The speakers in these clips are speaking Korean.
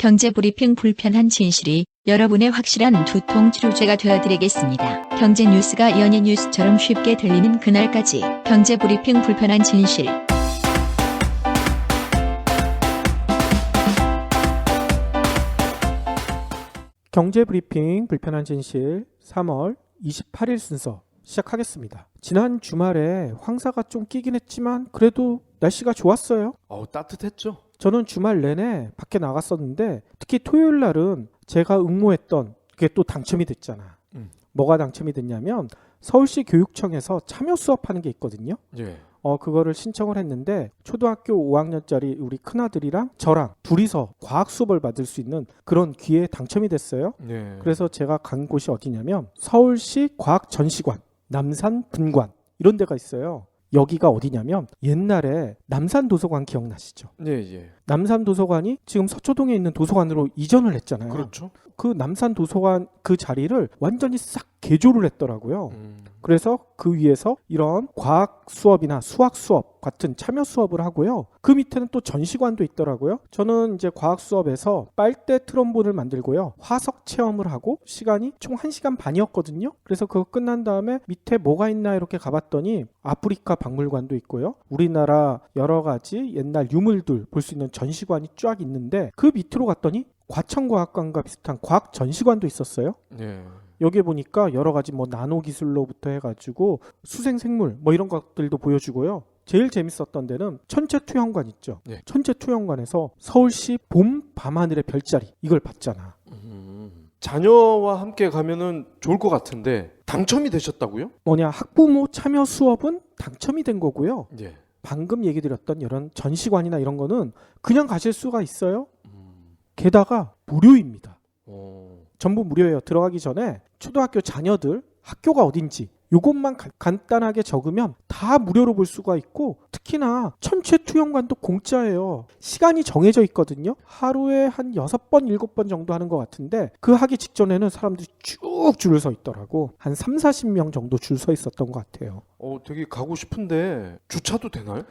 경제브리핑 불편한 진실이 여러분의 확실한 두통 치료제가 되어드리겠습니다. 경제 뉴스가 연예 뉴스처럼 쉽게 들리는 그날까지 경제브리핑 불편한 진실. 경제브리핑 불편한 진실 3월 28일 순서 시작하겠습니다. 지난 주말에 황사가 좀 끼긴 했지만 그래도 날씨가 좋았어요. 따뜻했죠? 저는 주말 내내 밖에 나갔었는데 특히 토요일 날은 제가 응모했던 그게 또 당첨이 됐잖아. 뭐가 당첨이 됐냐면 서울시 교육청에서 참여 수업하는 게 있거든요. 예. 그거를 신청을 했는데 초등학교 5학년짜리 우리 큰아들이랑 저랑 둘이서 과학 수업을 받을 수 있는 그런 기회에 당첨이 됐어요. 예. 그래서 제가 간 곳이 어디냐면 서울시 과학전시관, 남산분관 이런 데가 있어요. 여기가 어디냐면 옛날에 남산도서관 기억나시죠? 예. 남산도서관이 지금 서초동에 있는 도서관으로 이전을 했잖아요. 그렇죠. 그 남산도서관 그 자리를 완전히 싹 개조를 했더라고요. 그래서 그 위에서 이런 과학 수업이나 수학 수업 같은 참여 수업을 하고요. 그 밑에는 또 전시관도 있더라고요. 저는 이제 과학 수업에서 빨대 트럼본을 만들고요. 화석 체험을 하고 시간이 총 1시간 반이었거든요. 그래서 그거 끝난 다음에 밑에 뭐가 있나 이렇게 가봤더니 아프리카 박물관도 있고요. 우리나라 여러 가지 옛날 유물들 볼 수 있는 전시관이 쫙 있는데 그 밑으로 갔더니 과천과학관과 비슷한 과학 전시관도 있었어요. 예. 여기에 보니까 여러 가지 뭐 나노 기술로부터 해가지고 수생생물 뭐 이런 것들도 보여주고요. 제일 재밌었던 데는 천체투영관 있죠. 예. 천체투영관에서 서울시 봄 밤하늘의 별자리 이걸 봤잖아. 자녀와 함께 가면은 좋을 것 같은데 당첨이 되셨다고요? 뭐냐 학부모 참여 수업은 당첨이 된 거고요. 예. 방금 얘기 드렸던 이런 전시관이나 이런 거는 그냥 가실 수가 있어요. 게다가 무료입니다. 전부 무료예요. 들어가기 전에 초등학교 자녀들 학교가 어딘지 요것만 간단하게 적으면 다 무료로 볼 수가 있고 특히나 천체투영관도 공짜예요. 시간이 정해져 있거든요. 하루에 한 6번, 7번 정도 하는 것 같은데 그 하기 직전에는 사람들이 쭉 줄을 서 있더라고. 한 3, 40명 정도 줄 서 있었던 것 같아요. 되게 가고 싶은데 주차도 되나요?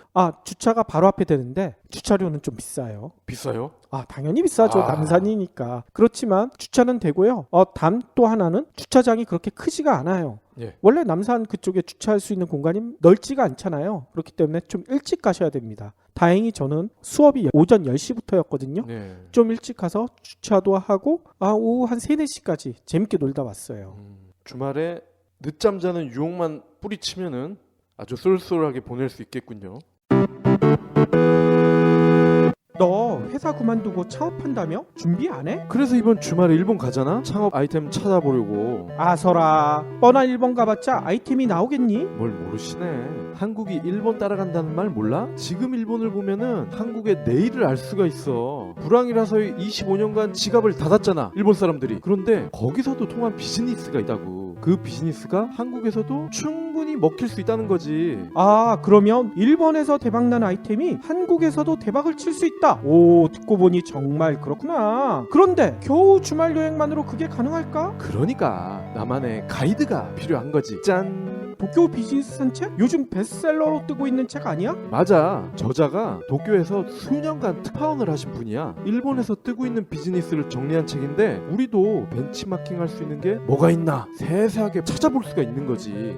주차가 바로 앞에 되는데 주차료는 좀 비싸요. 비싸요? 당연히 비싸죠. 남산이니까. 그렇지만 주차는 되고요. 단 또 하나는 주차장이 그렇게 크지가 않아요. 예. 원래 남산 그쪽에 주차할 수 있는 공간이 넓지가 않잖아요. 그렇기 때문에 좀 일찍 가셔야 됩니다. 다행히 저는 수업이 오전 10시부터였거든요. 네. 좀 일찍 가서 주차도 하고 오후 한 3, 4시까지 재밌게 놀다 왔어요. 주말에 늦잠 자는 유혹만 뿌리치면은 아주 쏠쏠하게 보낼 수 있겠군요. 너 회사 그만두고 창업한다며? 준비 안 해? 그래서 이번 주말에 일본 가잖아? 창업 아이템 찾아보려고. 설아 뻔한 일본 가봤자 아이템이 나오겠니? 뭘 모르시네. 한국이 일본 따라간다는 말 몰라? 지금 일본을 보면은 한국의 내일을 알 수가 있어. 불황이라서 25년간 지갑을 닫았잖아, 일본 사람들이. 그런데 거기서도 통한 비즈니스가 있다고. 그 비즈니스가 한국에서도 충분히 먹힐 수 있다는 거지. 그러면 일본에서 대박난 아이템이 한국에서도 대박을 칠 수 있다. 오, 듣고 보니 정말 그렇구나. 그런데 겨우 주말 여행만으로 그게 가능할까? 그러니까 나만의 가이드가 필요한 거지. 짠! 도쿄 비즈니스 산책? 요즘 베스트셀러로 뜨고 있는 책 아니야? 맞아. 저자가 도쿄에서 수년간 특파원을 하신 분이야. 일본에서 뜨고 있는 비즈니스를 정리한 책인데 우리도 벤치마킹 할 수 있는 게 뭐가 있나 세세하게 찾아볼 수가 있는 거지.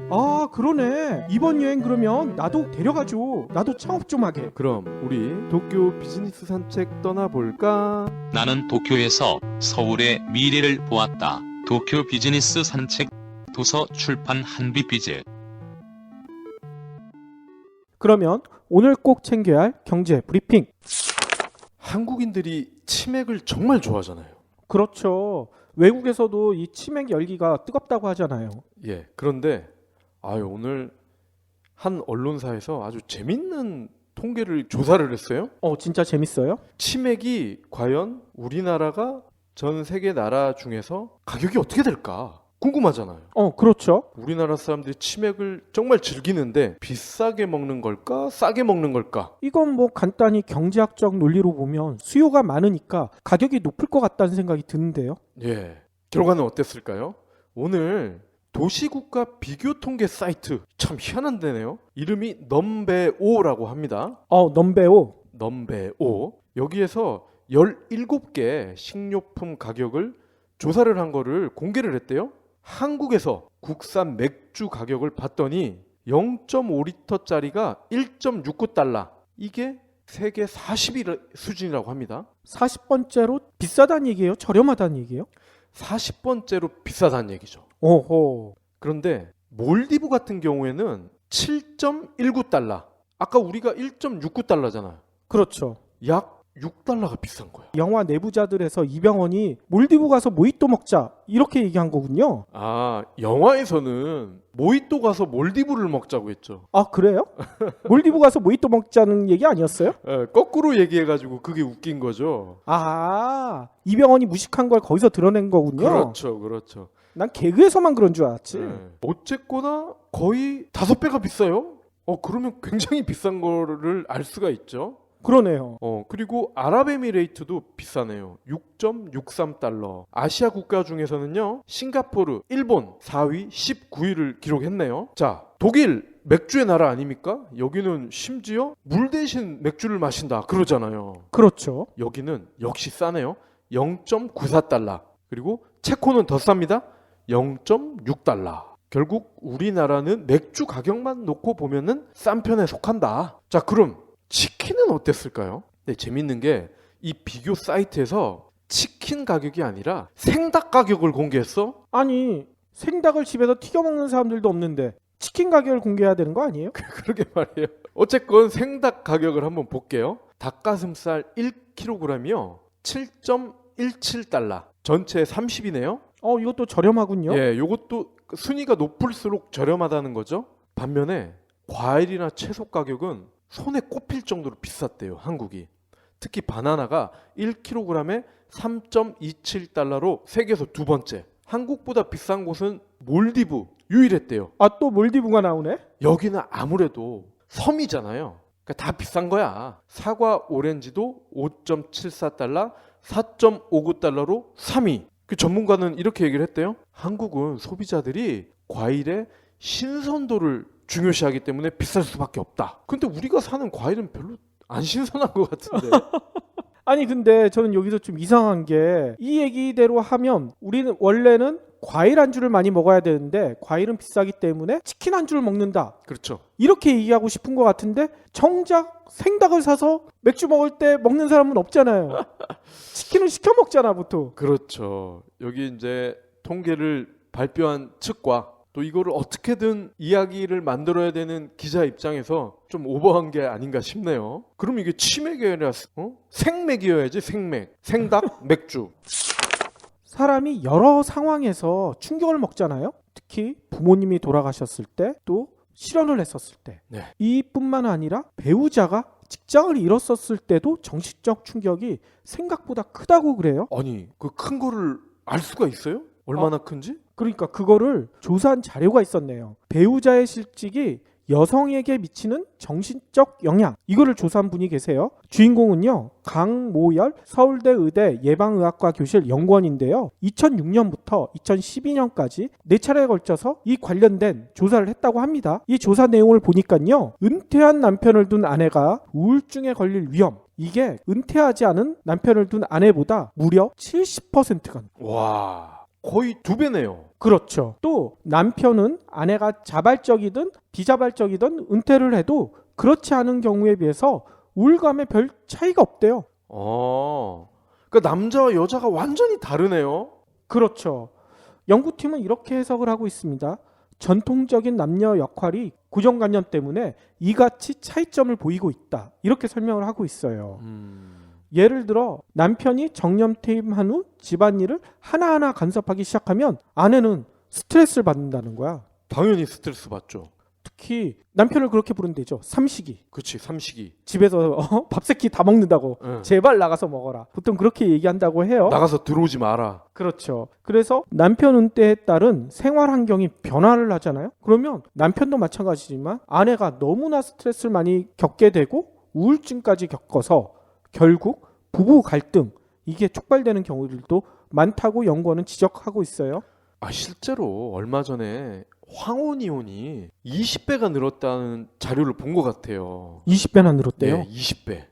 그러네. 이번 여행 그러면 나도 데려가줘. 나도 창업 좀 하게. 그럼 우리 도쿄 비즈니스 산책 떠나볼까? 나는 도쿄에서 서울의 미래를 보았다. 도쿄 비즈니스 산책. 도서 출판 한비비즈. 그러면 오늘 꼭 챙겨야 할 경제 브리핑. 한국인들이 치맥을 정말 좋아하잖아요. 그렇죠. 외국에서도 이 치맥 열기가 뜨겁다고 하잖아요. 예. 그런데 오늘 한 언론사에서 아주 재밌는 통계를 조사를 했어요. 진짜 재밌어요? 치맥이 과연 우리나라가 전 세계 나라 중에서 가격이 어떻게 될까? 궁금하잖아요. 그렇죠. 우리나라 사람들이 치맥을 정말 즐기는데 비싸게 먹는 걸까? 싸게 먹는 걸까? 이건 뭐 간단히 경제학적 논리로 보면 수요가 많으니까 가격이 높을 것 같다는 생각이 드는데요. 예. 결과는 어땠을까요? 오늘 도시국가 비교 통계 사이트, 참 희한한 데네요. 이름이 넘베오라고 합니다. 넘베오. 넘베오. 여기에서 17개 식료품 가격을 조사를 한 거를 공개를 했대요. 한국에서 국산 맥주 가격을 봤더니 0.5리터짜리가 1.69달러. 이게 세계 40위 수준이라고 합니다. 40번째로 비싸다는 얘기예요? 저렴하다는 얘기예요? 40번째로 비싸다는 얘기죠. 오호. 그런데 몰디브 같은 경우에는 7.19달러. 아까 우리가 1.69달러잖아요. 그렇죠. 약 6달러가 비싼 거야. 영화 내부자들에서 이병헌이 몰디브 가서 모히또 먹자 이렇게 얘기한 거군요. 아, 영화에서는 모히또 가서 몰디브를 먹자고 했죠. 아 그래요? 몰디브 가서 모히또 먹자는 얘기 아니었어요? 거꾸로 얘기해가지고 그게 웃긴 거죠. 아 이병헌이 무식한 걸 거기서 드러낸 거군요. 그렇죠, 그렇죠. 난 개그에서만 그런 줄 알았지. 어쨌거나 거의 5배가 비싸요. 그러면 굉장히 비싼 거를 알 수가 있죠. 그러네요. 그리고 아랍에미레이트도 비싸네요. 6.63달러. 아시아 국가 중에서는요, 싱가포르, 일본 4위, 19위를 기록했네요. 자, 독일 맥주의 나라 아닙니까? 여기는 심지어 물 대신 맥주를 마신다 그러잖아요. 그렇죠. 여기는 역시 싸네요. 0.94달러. 그리고 체코는 더 쌉니다. 0.6달러. 결국 우리나라는 맥주 가격만 놓고 보면은 싼 편에 속한다. 자, 그럼 치킨은 어땠을까요? 네, 재밌는 게 이 비교 사이트에서 치킨 가격이 아니라 생닭 가격을 공개했어. 아니 생닭을 집에서 튀겨 먹는 사람들도 없는데 치킨 가격을 공개해야 되는 거 아니에요? 그러게 말이에요. 어쨌건 생닭 가격을 한번 볼게요. 닭가슴살 1kg이요. 7.17달러. 전체 30이네요. 이것도 저렴하군요. 예, 요것도 순위가 높을수록 저렴하다는 거죠. 반면에 과일이나 채소 가격은 손에 꼽힐 정도로 비쌌대요, 한국이. 특히 바나나가 1kg에 3.27달러로 세계에서 두 번째. 한국보다 비싼 곳은 몰디브 유일했대요. 아 또 몰디브가 나오네? 여기는 아무래도 섬이잖아요. 그러니까 다 비싼 거야. 사과, 오렌지도 5.74달러, 4.59달러로 3위. 그 전문가는 이렇게 얘기를 했대요. 한국은 소비자들이 과일의 신선도를 중요시하기 때문에 비쌀 수밖에 없다. 근데 우리가 사는 과일은 별로 안 신선한 것 같은데. 아니 근데 저는 여기서 좀 이상한 게 이 얘기대로 하면 우리는 원래는 과일 안주를 많이 먹어야 되는데 과일은 비싸기 때문에 치킨 안주를 먹는다. 그렇죠. 이렇게 얘기하고 싶은 것 같은데 정작 생닭을 사서 맥주 먹을 때 먹는 사람은 없잖아요. 치킨을 시켜 먹잖아 보통. 그렇죠. 여기 이제 통계를 발표한 측과 또 이거를 어떻게든 이야기를 만들어야 되는 기자 입장에서 좀 오버한 게 아닌가 싶네요. 그럼 이게 치맥이 아니라 생맥이어야지. 생닭, 맥주. 사람이 여러 상황에서 충격을 먹잖아요. 특히 부모님이 돌아가셨을 때 또 실연을 했었을 때. 네. 이뿐만 아니라 배우자가 직장을 잃었었을 때도 정신적 충격이 생각보다 크다고 그래요. 아니, 그 큰 거를 알 수가 있어요? 얼마나 큰지? 그러니까 그거를 조사한 자료가 있었네요. 배우자의 실직이 여성에게 미치는 정신적 영향, 이거를 조사한 분이 계세요. 주인공은요, 강모열 서울대 의대 예방의학과 교실 연구원인데요. 2006년부터 2012년까지 4차례에 걸쳐서 이 관련된 조사를 했다고 합니다. 이 조사 내용을 보니까요, 은퇴한 남편을 둔 아내가 우울증에 걸릴 위험, 이게 은퇴하지 않은 남편을 둔 아내보다 무려 70%가. 와, 거의 2배네요. 그렇죠. 또 남편은 아내가 자발적이든 비자발적이든 은퇴를 해도 그렇지 않은 경우에 비해서 우울감에 별 차이가 없대요. 그러니까 남자와 여자가 완전히 다르네요. 그렇죠. 연구팀은 이렇게 해석을 하고 있습니다. 전통적인 남녀 역할이 고정관념 때문에 이같이 차이점을 보이고 있다. 이렇게 설명을 하고 있어요. 예를 들어 남편이 정년퇴임한 후 집안일을 하나하나 간섭하기 시작하면 아내는 스트레스를 받는다는 거야. 당연히 스트레스 받죠. 특히 남편을 그렇게 부른대죠. 삼식이. 그치, 삼식이. 집에서 밥새끼 다 먹는다고. 응. 제발 나가서 먹어라. 보통 그렇게 얘기한다고 해요. 나가서 들어오지 마라. 그렇죠. 그래서 남편 은퇴에 따른 생활 환경이 변화를 하잖아요. 그러면 남편도 마찬가지지만 아내가 너무나 스트레스를 많이 겪게 되고 우울증까지 겪어서 결국 부부 갈등, 이게 촉발되는 경우들도 많다고 연구원은 지적하고 있어요. 실제로 얼마 전에 황혼이혼이 20배가 늘었다는 자료를 본 것 같아요. 20배나 늘었대요. 네, 20배.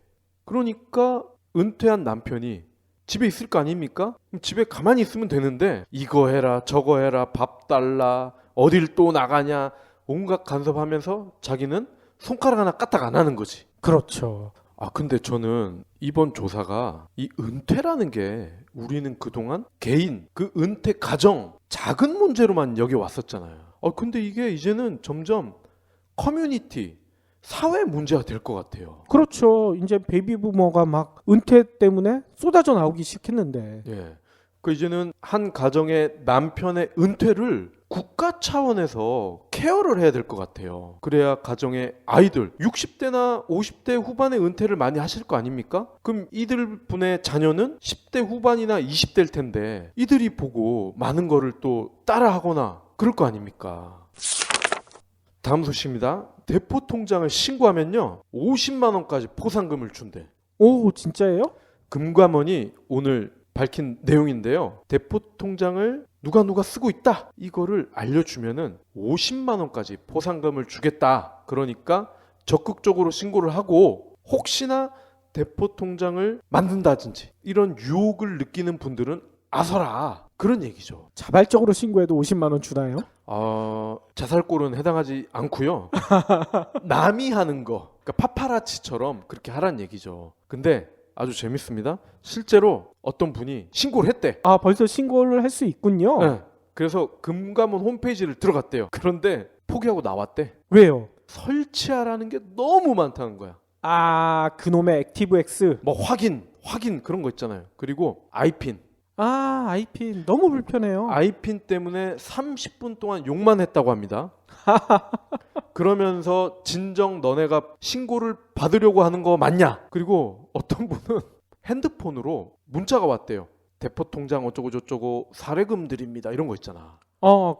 그러니까 은퇴한 남편이 집에 있을 거 아닙니까? 그럼 집에 가만히 있으면 되는데 이거 해라 저거 해라 밥 달라 어딜 또 나가냐 온갖 간섭하면서 자기는 손가락 하나 까딱 안 하는 거지. 그렇죠. 아 근데 저는 이번 조사가 이 은퇴라는 게 우리는 그동안 개인 그 은퇴 가정 작은 문제로만 여겨왔었잖아요. 근데 이게 이제는 점점 커뮤니티 사회 문제가 될 것 같아요. 그렇죠. 이제 베이비 부머가 막 은퇴 때문에 쏟아져 나오기 시작했는데. 예. 그 이제는 한 가정의 남편의 은퇴를 국가 차원에서 케어를 해야 될 것 같아요. 그래야 가정의 아이들 60대나 50대 후반의 은퇴를 많이 하실 거 아닙니까? 그럼 이들 분의 자녀는 10대 후반이나 20대일 텐데 이들이 보고 많은 거를 또 따라하거나 그럴 거 아닙니까? 다음 소식입니다. 대포 통장을 신고하면요 50만 원까지 포상금을 준대. 오, 진짜예요? 금감원이 오늘 밝힌 내용인데요. 대포 통장을 누가 쓰고 있다 이거를 알려주면은 50만 원까지 포상금을 주겠다. 그러니까 적극적으로 신고를 하고 혹시나 대포 통장을 만든다든지 이런 유혹을 느끼는 분들은 아서라 그런 얘기죠. 자발적으로 신고해도 50만 원 주나요? 자살골은 해당하지 않고요. 남이 하는 거, 그러니까 파파라치처럼 그렇게 하란 얘기죠. 근데 아주 재밌습니다. 실제로 어떤 분이 신고를 했대. 아, 벌써 신고를 할 수 있군요. 네. 그래서 금감원 홈페이지를 들어갔대요. 그런데 포기하고 나왔대. 왜요? 설치하라는 게 너무 많다는 거야. 아, 그놈의 액티브X. 뭐 확인 그런 거 있잖아요. 그리고 아이핀. 아, 아이핀 너무 불편해요. 아이핀 때문에 30분 동안 욕만 했다고 합니다. 그러면서 진정 너네가 신고를 받으려고 하는 거 맞냐? 그리고 어떤 분은 핸드폰으로 문자가 왔대요. 대포 통장 어쩌고 저쩌고 사례금 드립니다. 이런 거 있잖아.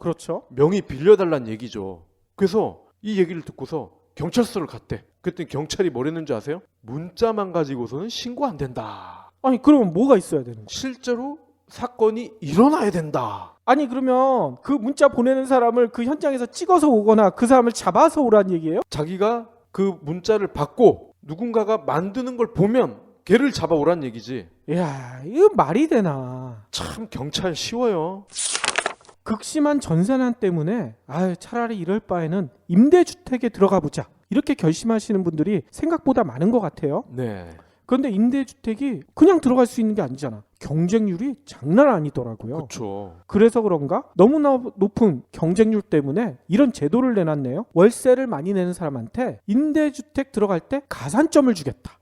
그렇죠. 명의 빌려달란 얘기죠. 그래서 이 얘기를 듣고서 경찰서를 갔대. 그랬더니 경찰이 뭐랬는지 아세요? 문자만 가지고서는 신고 안 된다. 아니, 그러면 뭐가 있어야 되는 거야? 실제로 사건이 일어나야 된다. 아니, 그러면 그 문자 보내는 사람을 그 현장에서 찍어서 오거나 그 사람을 잡아서 오란 얘기예요? 자기가 그 문자를 받고 누군가가 만드는 걸 보면 걔를 잡아오란 얘기지. 이야, 이거 말이 되나. 참 경찰 쉬워요. 극심한 전세난 때문에 차라리 이럴 바에는 임대주택에 들어가 보자. 이렇게 결심하시는 분들이 생각보다 많은 것 같아요. 네. 그런데 임대주택이 그냥 들어갈 수 있는 게 아니잖아. 경쟁률이 장난 아니더라고요. 그렇죠. 그래서 그런가 너무나 높은 경쟁률 때문에 이런 제도를 내놨네요. 월세를 많이 내는 사람한테 임대주택 들어갈 때 가산점을 주겠다.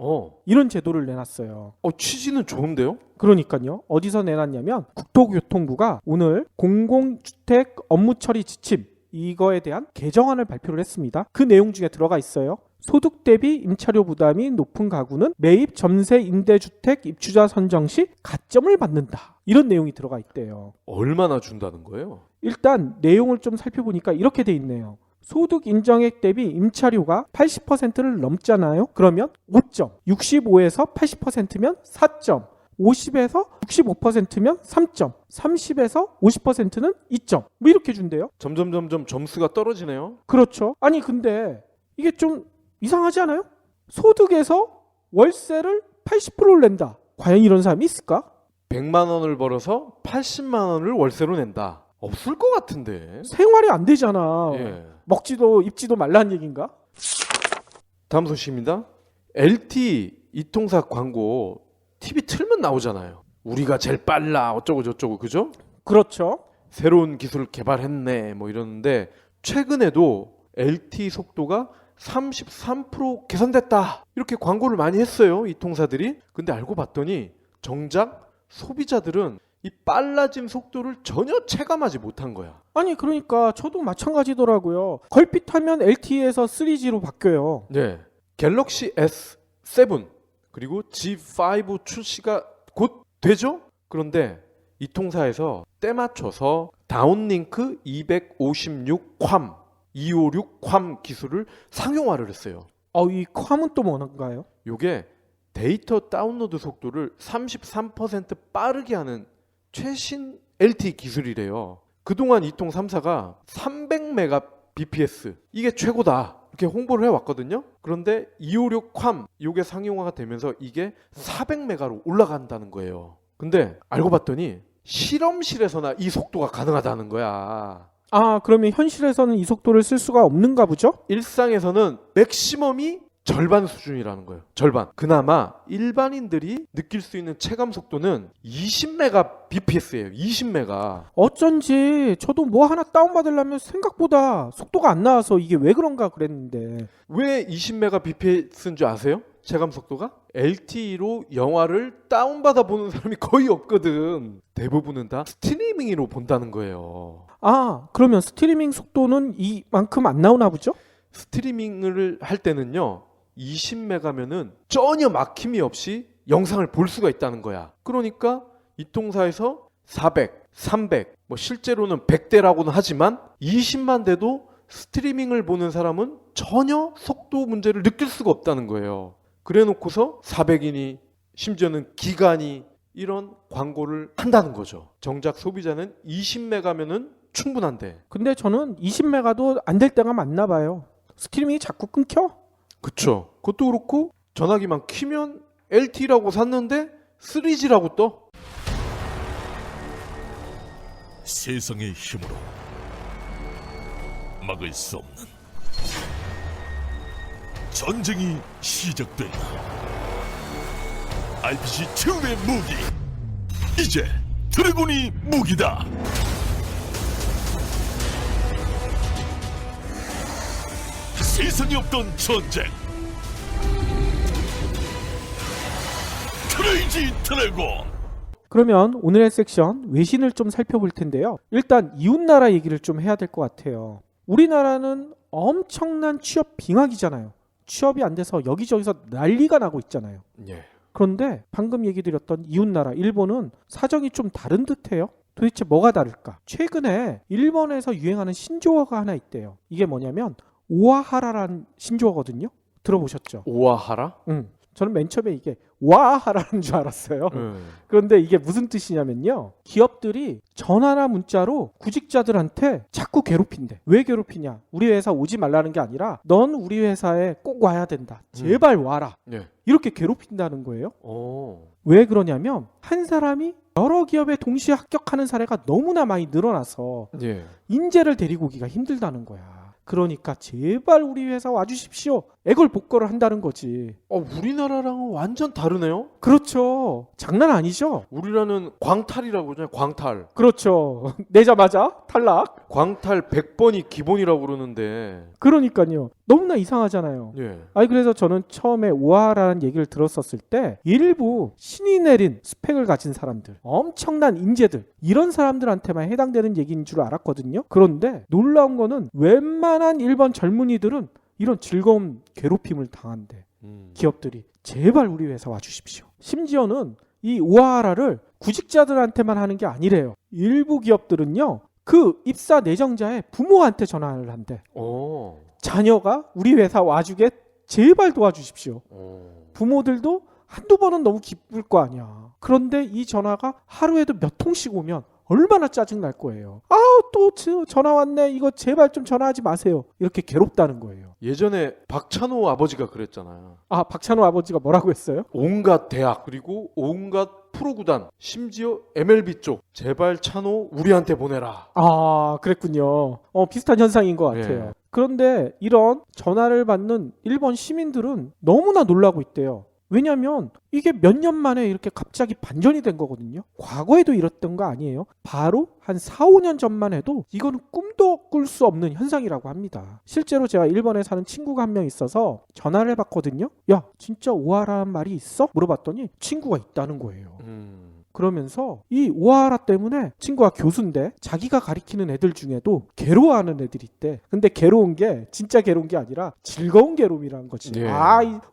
이런 제도를 내놨어요. 취지는 좋은데요? 그러니까요. 어디서 내놨냐면 국토교통부가 오늘 공공주택 업무 처리 지침 이거에 대한 개정안을 발표를 했습니다. 그 내용 중에 들어가 있어요. 소득 대비 임차료 부담이 높은 가구는 매입 점세 임대주택 입주자 선정 시 가점을 받는다. 이런 내용이 들어가 있대요. 얼마나 준다는 거예요? 일단 내용을 좀 살펴보니까 이렇게 돼 있네요. 소득 인정액 대비 임차료가 80%를 넘잖아요. 그러면 5점, 65에서 80%면 4점, 50에서 65%면 3점, 30에서 50%는 2점. 뭐 이렇게 준대요. 점점 점수가 떨어지네요. 그렇죠. 아니 근데 이게 좀 이상하지 않아요? 소득에서 월세를 80%를 낸다. 과연 이런 사람이 있을까? 100만 원을 벌어서 80만 원을 월세로 낸다. 없을 것 같은데. 생활이 안 되잖아. 예. 먹지도 입지도 말라는 얘기인가? 다음 소식입니다. LTE 이통사 광고 TV 틀면 나오잖아요. 우리가 제일 빨라 어쩌고 저쩌고 그죠? 그렇죠. 새로운 기술을 개발했네 뭐 이러는데 최근에도 LTE 속도가 33% 개선됐다 이렇게 광고를 많이 했어요 이 통사들이. 근데 알고 봤더니 정작 소비자들은 이 빨라진 속도를 전혀 체감하지 못한 거야. 아니 그러니까 저도 마찬가지더라고요. 걸핏하면 LTE에서 3G로 바뀌어요. 네, 갤럭시 S7 그리고 G5 출시가 곧 되죠? 그런데 이 통사에서 때 맞춰서 다운링크 256콴 256콴 기술을 상용화를 했어요. 이 콴은 또 뭔가요? 이게 데이터 다운로드 속도를 33% 빠르게 하는 최신 LTE 기술이래요. 그동안 이통 3사가 300Mbps 이게 최고다 이렇게 홍보를 해왔거든요. 그런데 256팜 이게 상용화가 되면서 이게 400메가로 올라간다는 거예요. 근데 알고 봤더니 실험실에서나 이 속도가 가능하다는 거야. 아, 그러면 현실에서는 이 속도를 쓸 수가 없는가 보죠? 일상에서는 맥시멈이 절반 수준이라는 거예요. 절반. 그나마 일반인들이 느낄 수 있는 체감 속도는 20mbps예요. 20메가. 어쩐지 저도 뭐 하나 다운받으려면 생각보다 속도가 안 나와서 이게 왜 그런가 그랬는데. 왜 20mbps인 줄 아세요? 체감 속도가? LTE로 영화를 다운받아 보는 사람이 거의 없거든. 대부분은 다 스트리밍으로 본다는 거예요. 아, 그러면 스트리밍 속도는 이만큼 안 나오나 보죠? 스트리밍을 할 때는요, 20메가면은 전혀 막힘이 없이 영상을 볼 수가 있다는 거야. 그러니까 이 통사에서 400, 300, 뭐 실제로는 100대라고는 하지만 20만 대도 스트리밍을 보는 사람은 전혀 속도 문제를 느낄 수가 없다는 거예요. 그래 놓고서 400이니 심지어는 기가니 이런 광고를 한다는 거죠. 정작 소비자는 20메가면은 충분한데. 근데 저는 20메가도 안 될 때가 많나 봐요. 스트리밍이 자꾸 끊겨? 그쵸. 그것도 그렇고 전화기만 키면 LTE라고 샀는데 3G라고 떠. 세상의 힘으로 막을 수 없는 전쟁이 시작된다. RPG 최후의 무기, 이제 드래곤이 무기다. 세상에 없던 전쟁, 크레이지 드래곤. 그러면 오늘의 섹션 외신을 좀 살펴볼 텐데요. 일단 이웃나라 얘기를 좀 해야 될 것 같아요. 우리나라는 엄청난 취업 빙하기잖아요. 취업이 안 돼서 여기저기서 난리가 나고 있잖아요. 예. 그런데 방금 얘기 드렸던 이웃나라 일본은 사정이 좀 다른 듯해요. 도대체 뭐가 다를까? 최근에 일본에서 유행하는 신조어가 하나 있대요. 이게 뭐냐면 오아하라라는 신조어거든요. 들어보셨죠? 오아하라? 저는 맨 처음에 이게 와하라는 줄 알았어요. 그런데 이게 무슨 뜻이냐면요. 기업들이 전화나 문자로 구직자들한테 자꾸 괴롭힌대. 왜 괴롭히냐? 우리 회사 오지 말라는 게 아니라 넌 우리 회사에 꼭 와야 된다. 제발 와라. 예. 이렇게 괴롭힌다는 거예요. 오. 왜 그러냐면 한 사람이 여러 기업에 동시에 합격하는 사례가 너무나 많이 늘어나서 예. 인재를 데리고 오기가 힘들다는 거야. 그러니까 제발 우리 회사 와주십시오. 애걸복걸을 한다는 거지. 우리나라랑은 완전 다르네요. 그렇죠. 장난 아니죠. 우리나라는 광탈이라고 그러잖아요. 광탈. 그렇죠. 내자마자 탈락. 광탈 100번이 기본이라고 그러는데. 그러니까요. 너무나 이상하잖아요. 예. 아니 그래서 저는 처음에 우아라는 얘기를 들었었을 때 일부 신이 내린 스펙을 가진 사람들, 엄청난 인재들, 이런 사람들한테만 해당되는 얘기인 줄 알았거든요. 그런데 놀라운 거는 웬만한 일본 젊은이들은 이런 즐거운 괴롭힘을 당한대. 기업들이 제발 우리 회사 와주십시오. 심지어는 이 우아라를 구직자들한테만 하는 게 아니래요. 일부 기업들은요, 그 입사 내정자의 부모한테 전화를 한대. 오. 자녀가 우리 회사 와주게 제발 도와주십시오. 오. 부모들도 한두 번은 너무 기쁠 거 아니야. 그런데 이 전화가 하루에도 몇 통씩 오면 얼마나 짜증날 거예요. 아우 또 전화 왔네. 이거 제발 좀 전화하지 마세요. 이렇게 괴롭다는 거예요. 예전에 박찬호 아버지가 그랬잖아요. 아, 박찬호 아버지가 뭐라고 했어요? 온갖 대학 그리고 온갖 프로구단 심지어 MLB 쪽 제발 찬호 우리한테 보내라. 아, 그랬군요. 비슷한 현상인 것 같아요. 예. 그런데 이런 전화를 받는 일본 시민들은 너무나 놀라고 있대요. 왜냐하면 이게 몇 년 만에 이렇게 갑자기 반전이 된 거거든요. 과거에도 이랬던 거 아니에요. 바로 한 4, 5년 전만 해도 이거는 꿈도 꿀 수 없는 현상이라고 합니다. 실제로 제가 일본에 사는 친구가 한 명 있어서 전화를 해봤거든요. 야, 진짜 오하라는 말이 있어? 물어봤더니 친구가 있다는 거예요. 그러면서 이 오하라 때문에 친구가 교수인데 자기가 가리키는 애들 중에도 괴로워하는 애들이 있대. 근데 괴로운 게 진짜 괴로운 게 아니라 즐거운 괴로움이라는 거지. 예.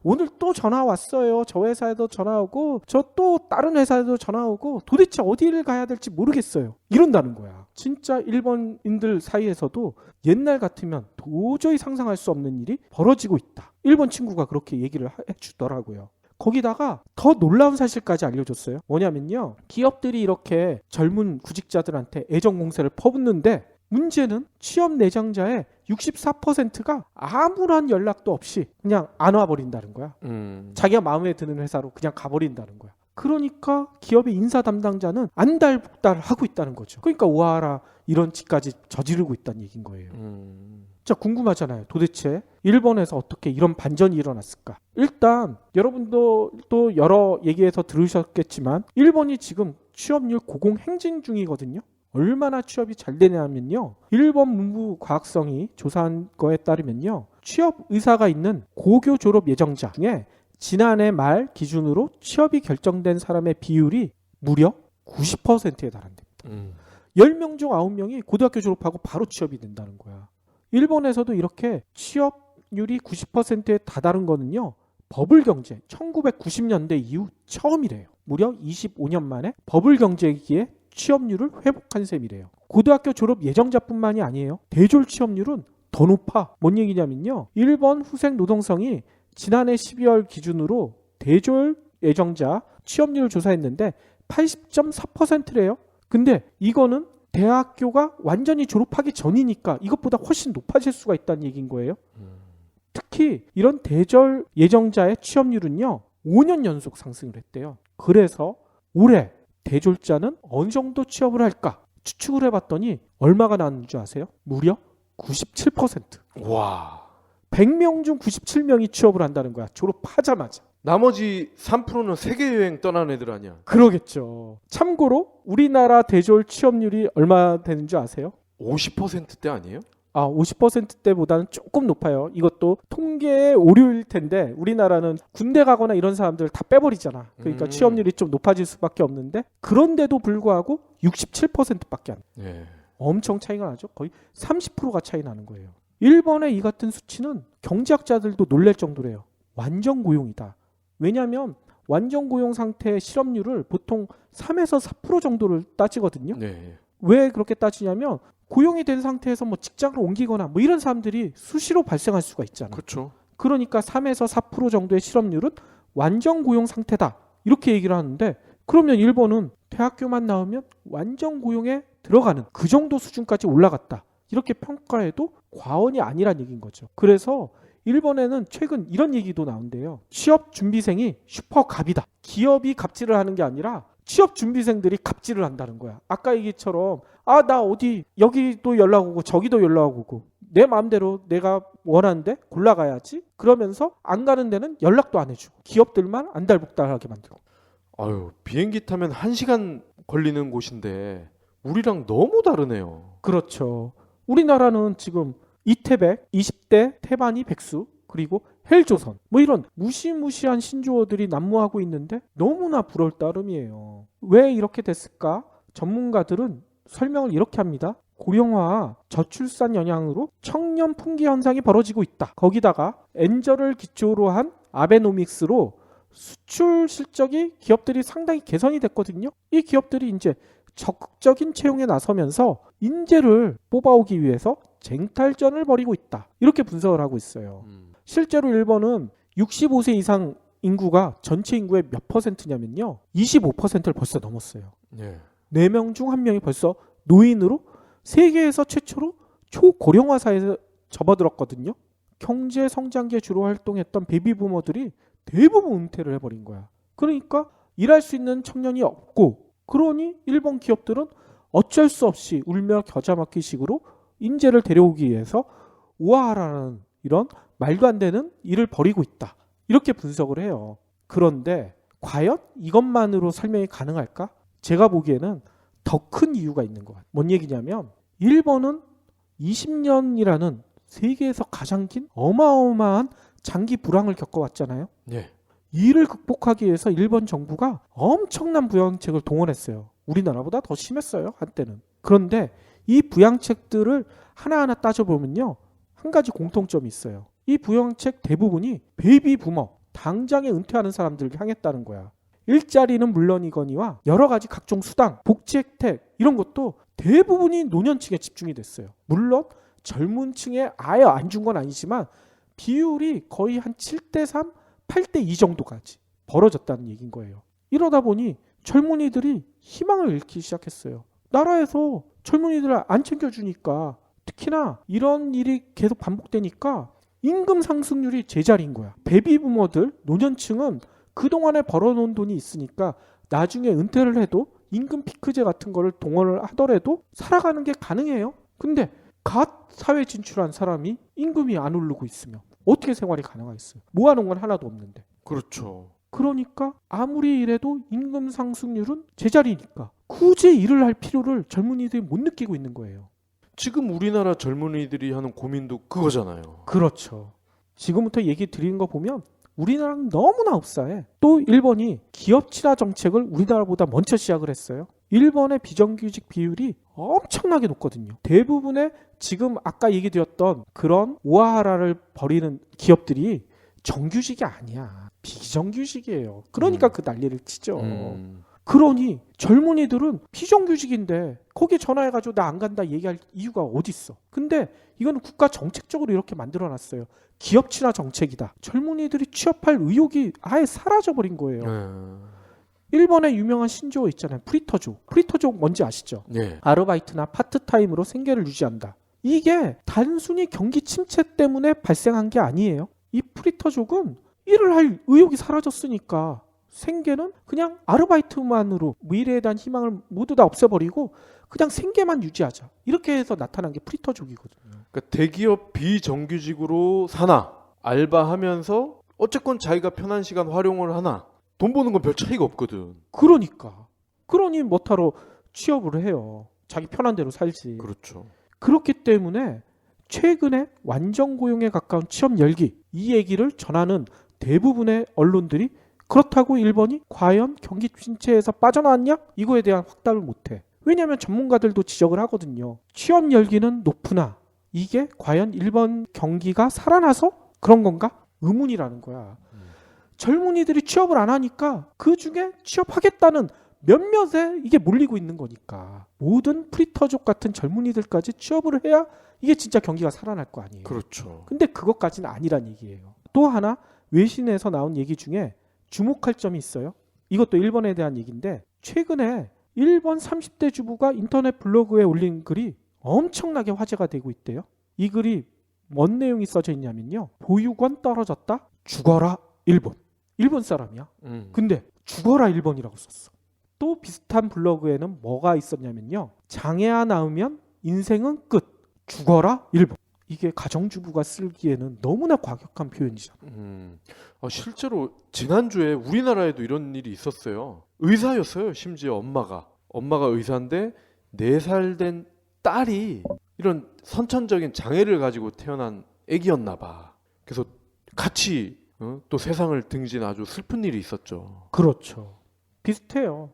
오늘 또 전화 왔어요. 저 회사에도 전화 오고 저 또 다른 회사에도 전화 오고 도대체 어디를 가야 될지 모르겠어요. 이런다는 거야. 진짜 일본인들 사이에서도 옛날 같으면 도저히 상상할 수 없는 일이 벌어지고 있다. 일본 친구가 그렇게 얘기를 해주더라고요. 거기다가 더 놀라운 사실까지 알려줬어요. 뭐냐면요. 기업들이 이렇게 젊은 구직자들한테 애정 공세를 퍼붓는데 문제는 취업 내정자의 64%가 아무런 연락도 없이 그냥 안 와버린다는 거야. 자기가 마음에 드는 회사로 그냥 가버린다는 거야. 그러니까 기업의 인사 담당자는 안달복달을 하고 있다는 거죠. 그러니까 우아하라 이런 짓까지 저지르고 있다는 얘기인 거예요. 자, 궁금하잖아요. 도대체 일본에서 어떻게 이런 반전이 일어났을까? 일단 여러분도 또 여러 얘기에서 들으셨겠지만 일본이 지금 취업률 고공행진 중이거든요. 얼마나 취업이 잘 되냐면요. 일본 문부과학성이 조사한 거에 따르면요. 취업 의사가 있는 고교 졸업 예정자 중에 지난해 말 기준으로 취업이 결정된 사람의 비율이 무려 90%에 달한답니다. 10명 중 9명이 고등학교 졸업하고 바로 취업이 된다는 거야. 일본에서도 이렇게 취업률이 90%에 다다른 거는요. 버블 경제 1990년대 이후 처음이래요. 무려 25년 만에 버블 경제기에 취업률을 회복한 셈이래요. 고등학교 졸업 예정자뿐만이 아니에요. 대졸 취업률은 더 높아. 뭔 얘기냐면요. 일본 후생 노동성이 지난해 12월 기준으로 대졸 예정자 취업률을 조사했는데 80.4%래요. 근데 이거는 대학교가 완전히 졸업하기 전이니까 이것보다 훨씬 높아질 수가 있다는 얘기인 거예요. 특히 이런 대졸 예정자의 취업률은요. 5년 연속 상승을 했대요. 그래서 올해 대졸자는 어느 정도 취업을 할까 추측을 해봤더니 얼마가 나왔는 줄 아세요? 무려 97%. 와. 100명 중 97명이 취업을 한다는 거야. 졸업하자마자. 나머지 3%는 세계 여행 떠난 애들 아니야? 그러겠죠. 참고로 우리나라 대졸 취업률이 얼마 되는 줄 아세요? 50%대 아니에요? 50%대보다는 조금 높아요. 이것도 통계의 오류일 텐데 우리나라는 군대 가거나 이런 사람들 다 빼버리잖아. 그러니까 취업률이 좀 높아질 수밖에 없는데 그런데도 불구하고 67%밖에 안 돼. 네. 엄청 차이가 나죠. 거의 30%가 차이 나는 거예요. 일본의 이 같은 수치는 경제학자들도 놀랄 정도래요. 완전 고용이다. 왜냐하면 완전 고용 상태의 실업률을 보통 3에서 4% 정도를 따지거든요. 네. 왜 그렇게 따지냐면 고용이 된 상태에서 뭐 직장을 옮기거나 뭐 이런 사람들이 수시로 발생할 수가 있잖아요. 그렇죠. 그러니까 3에서 4% 정도의 실업률은 완전 고용 상태다. 이렇게 얘기를 하는데 그러면 일본은 대학교만 나오면 완전 고용에 들어가는 그 정도 수준까지 올라갔다. 이렇게 평가해도 과언이 아니란 얘기인 거죠. 그래서 일본에는 최근 이런 얘기도 나온대요. 취업 준비생이 슈퍼갑이다. 기업이 갑질을 하는 게 아니라 취업 준비생들이 갑질을 한다는 거야. 아까 얘기처럼 나 어디 여기도 연락 오고 저기도 연락 오고 내 마음대로 내가 원하는데 골라가야지. 그러면서 안 가는 데는 연락도 안 해주고 기업들만 안달복달하게 만들고. 아유, 비행기 타면 1시간 걸리는 곳인데 우리랑 너무 다르네요. 그렇죠. 우리나라는 지금 이태백, 20대 태반이 백수, 그리고 헬조선 뭐 이런 무시무시한 신조어들이 난무하고 있는데 너무나 부러울 따름이에요. 왜 이렇게 됐을까? 전문가들은 설명을 이렇게 합니다. 고령화, 저출산 영향으로 청년 풍기 현상이 벌어지고 있다. 거기다가 엔저를 기초로 한 아베노믹스로 수출 실적이 기업들이 상당히 개선이 됐거든요. 이 기업들이 이제 적극적인 채용에 나서면서 인재를 뽑아오기 위해서 쟁탈전을 벌이고 있다. 이렇게 분석을 하고 있어요. 실제로 일본은 65세 이상 인구가 전체 인구의 몇 퍼센트냐면요. 25%를 벌써 넘었어요. 네. 4명 중 1명이 벌써 노인으로 세계에서 최초로 초고령화 사회에 접어들었거든요. 경제 성장기에 주로 활동했던 베이비부머들이 대부분 은퇴를 해버린 거야. 그러니까 일할 수 있는 청년이 없고 그러니 일본 기업들은 어쩔 수 없이 울며 겨자 먹기식으로 인재를 데려오기 위해서 우아하라는 이런 말도 안 되는 일을 벌이고 있다. 이렇게 분석을 해요. 그런데 과연 이것만으로 설명이 가능할까? 제가 보기에는 더 큰 이유가 있는 것 같아요. 뭔 얘기냐면 일본은 20년이라는 세계에서 가장 긴 어마어마한 장기 불황을 겪어왔잖아요. 네. 이를 극복하기 위해서 일본 정부가 엄청난 부양책을 동원했어요. 우리나라보다 더 심했어요, 한때는. 그런데 이 부양책들을 하나하나 따져보면요. 한 가지 공통점이 있어요. 이 부양책 대부분이 베이비 부머, 당장에 은퇴하는 사람들을 향했다는 거야. 일자리는 물론이거니와 여러 가지 각종 수당, 복지 혜택 이런 것도 대부분이 노년층에 집중이 됐어요. 물론 젊은 층에 아예 안 준 건 아니지만 비율이 거의 한 7대3, 8대2 정도까지 벌어졌다는 얘기인 거예요. 이러다 보니 젊은이들이 희망을 잃기 시작했어요. 나라에서 젊은이들을 안 챙겨주니까, 특히나 이런 일이 계속 반복되니까 임금 상승률이 제자리인 거야. 베이비부머들, 노년층은 그동안에 벌어놓은 돈이 있으니까 나중에 은퇴를 해도 임금 피크제 같은 거를 동원을 하더라도 살아가는 게 가능해요. 근데 갓 사회 진출한 사람이 임금이 안 오르고 있으면 어떻게 생활이 가능하겠어요? 모아놓은 건 하나도 없는데. 그렇죠. 그러니까 아무리 이래도 임금 상승률은 제자리니까 굳이 일을 할 필요를 젊은이들이 못 느끼고 있는 거예요. 지금 우리나라 젊은이들이 하는 고민도 그거잖아요. 그렇죠. 지금부터 얘기 드리는 거 보면 우리나라는 너무나 흡사해. 또 일본이 기업 친화 정책을 우리나라보다 먼저 시작을 했어요. 일본의 비정규직 비율이 엄청나게 높거든요. 대부분의 지금 아까 얘기 드렸던 그런 오하라를 벌이는 기업들이 정규직이 아니야. 비정규직이에요. 그러니까 그 난리를 치죠. 그러니 젊은이들은 비정규직인데 거기에 전화해가지고 나 안 간다 얘기할 이유가 어디 있어. 근데 이거는 국가 정책적으로 이렇게 만들어놨어요. 기업 친화 정책이다. 젊은이들이 취업할 의욕이 아예 사라져버린 거예요. 일본의 유명한 신조어 있잖아요. 프리터족. 프리터족 뭔지 아시죠? 네. 아르바이트나 파트타임으로 생계를 유지한다. 이게 단순히 경기 침체 때문에 발생한 게 아니에요. 이 프리터족은 일을 할 의욕이 사라졌으니까 생계는 그냥 아르바이트만으로 미래에 대한 희망을 모두 다 없애버리고 그냥 생계만 유지하자. 이렇게 해서 나타난 게 프리터족이거든요. 그러니까 대기업 비정규직으로 사나 알바하면서 어쨌건 자기가 편한 시간 활용을 하나 돈 버는 건 별 차이가 없거든. 그러니까. 그러니 뭐하러 취업을 해요. 자기 편한 대로 살지. 그렇죠. 그렇기 때문에 최근에 완전 고용에 가까운 취업 열기 이 얘기를 전하는 대부분의 언론들이 그렇다고 일본이 과연 경기 침체에서 빠져나왔냐? 이거에 대한 확답을 못해. 왜냐하면 전문가들도 지적을 하거든요. 취업 열기는 높으나 이게 과연 일본 경기가 살아나서 그런 건가? 의문이라는 거야. 젊은이들이 취업을 안 하니까 그중에 취업하겠다는 몇몇에 이게 몰리고 있는 거니까 모든 프리터족 같은 젊은이들까지 취업을 해야 이게 진짜 경기가 살아날 거 아니에요. 그렇죠. 근데 그것까지는 아니란 얘기예요. 또 하나 외신에서 나온 얘기 중에 주목할 점이 있어요. 이것도 일본에 대한 얘기인데 최근에 일본 30대 주부가 인터넷 블로그에 올린 글이 엄청나게 화제가 되고 있대요. 이 글이 뭔 내용이 써져 있냐면요. 보육원 떨어졌다? 죽어라 일본. 일본 사람이야. 근데 죽어라 일본이라고 썼어. 또 비슷한 블로그에는 뭐가 있었냐면요. 장애아 낳으면 인생은 끝. 죽어라 일본. 이게 가정주부가 쓰기에는 너무나 과격한 표현이잖아. 실제로 지난주에 우리나라에도 이런 일이 있었어요. 의사였어요. 심지어 엄마가 의사인데 4살 된 딸이 이런 선천적인 장애를 가지고 태어난 애기였나 봐. 그래서 같이 또 세상을 등진 아주 슬픈 일이 있었죠. 그렇죠. 비슷해요.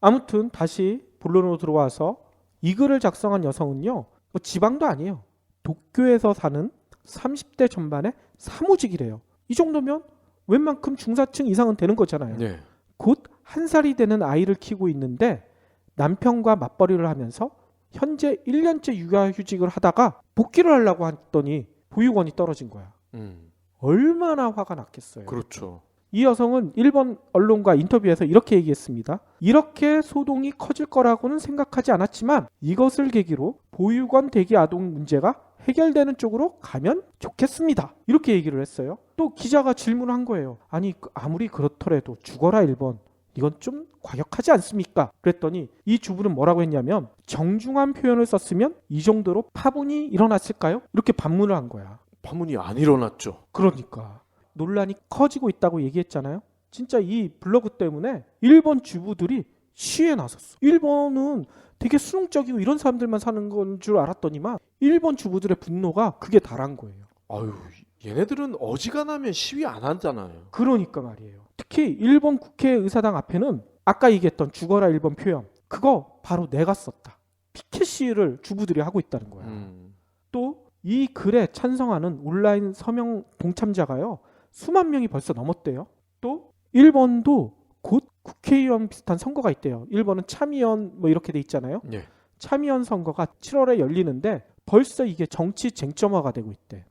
아무튼 다시 본론으로 들어와서 이 글을 작성한 여성은요. 뭐 지방도 아니에요. 도쿄에서 사는 30대 전반의 사무직이래요. 이 정도면 웬만큼 중사층 이상은 되는 거잖아요. 네. 곧 1살이 되는 아이를 키우고 있는데 남편과 맞벌이를 하면서 현재 1년째 육아휴직을 하다가 복귀를 하려고 했더니 보육원이 떨어진 거야. 얼마나 화가 났겠어요. 그렇죠. 이 여성은 일본 언론과 인터뷰에서 이렇게 얘기했습니다. 이렇게 소동이 커질 거라고는 생각하지 않았지만 이것을 계기로 보육원 대기 아동 문제가 해결되는 쪽으로 가면 좋겠습니다. 이렇게 얘기를 했어요. 또 기자가 질문한 거예요. 아니 아무리 그렇더라도 죽어라 일본. 이건 좀 과격하지 않습니까? 그랬더니 이 주부는 뭐라고 했냐면 정중한 표현을 썼으면 이 정도로 파문이 일어났을까요? 이렇게 반문을 한 거야. 파문이 안 일어났죠. 그러니까 논란이 커지고 있다고 얘기했잖아요. 진짜 이 블로그 때문에 일본 주부들이 시위에 나섰어. 일본은 되게 수능적이고 이런 사람들만 사는 건 줄 알았더니만 일본 주부들의 분노가 그게 달한 거예요. 아유, 얘네들은 어지간하면 시위 안 하잖아요. 그러니까 말이에요. 특히 일본 국회의사당 앞에는 아까 얘기했던 죽어라 일본 표현 그거 바로 내가 썼다. 피켓 시위를 주부들이 하고 있다는 거야. 또 이 글에 찬성하는 온라인 서명 동참자가요. 수만 명이 벌써 넘었대요. 또 일본도 곧 국회의원 비슷한 선거가 있대요. 일본은 참의원 뭐 이렇게 돼 있잖아요. 네. 참의원 선거가 7월에 열리는데 벌써 이게 정치 쟁점화가 되고 있대.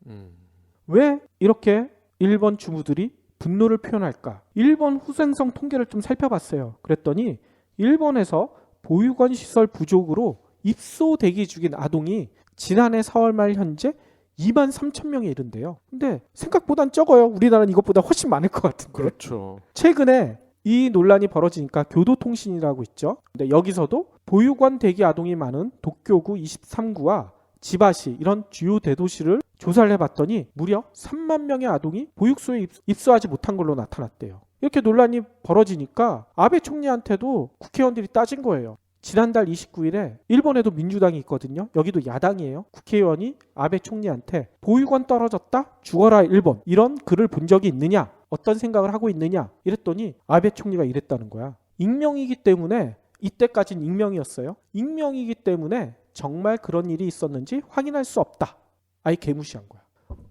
왜 이렇게 일본 주부들이 분노를 표현할까? 일본 후생성 통계를 좀 살펴봤어요. 그랬더니 일본에서 보육원 시설 부족으로 입소 대기 중인 아동이 지난해 4월 말 현재 2만 3천 명에 이른대요. 근데 생각보단 적어요. 우리나라는 이것보다 훨씬 많을 것 같은데. 그렇죠. 최근에 이 논란이 벌어지니까 교도통신이라고 있죠. 근데 여기서도 보육원 대기 아동이 많은 도쿄구 23구와 지바시 이런 주요 대도시를 조사를 해봤더니 무려 3만 명의 아동이 보육소에 입소하지 못한 걸로 나타났대요. 이렇게 논란이 벌어지니까 아베 총리한테도 국회의원들이 따진 거예요. 지난달 29일에 일본에도 민주당이 있거든요. 여기도 야당이에요. 국회의원이 아베 총리한테 보육원 떨어졌다 죽어라 일본 이런 글을 본 적이 있느냐 어떤 생각을 하고 있느냐 이랬더니 아베 총리가 이랬다는 거야. 익명이기 때문에 이때까지는 익명이었어요. 익명이기 때문에 정말 그런 일이 있었는지 확인할 수 없다. 아예 개무시한 거야.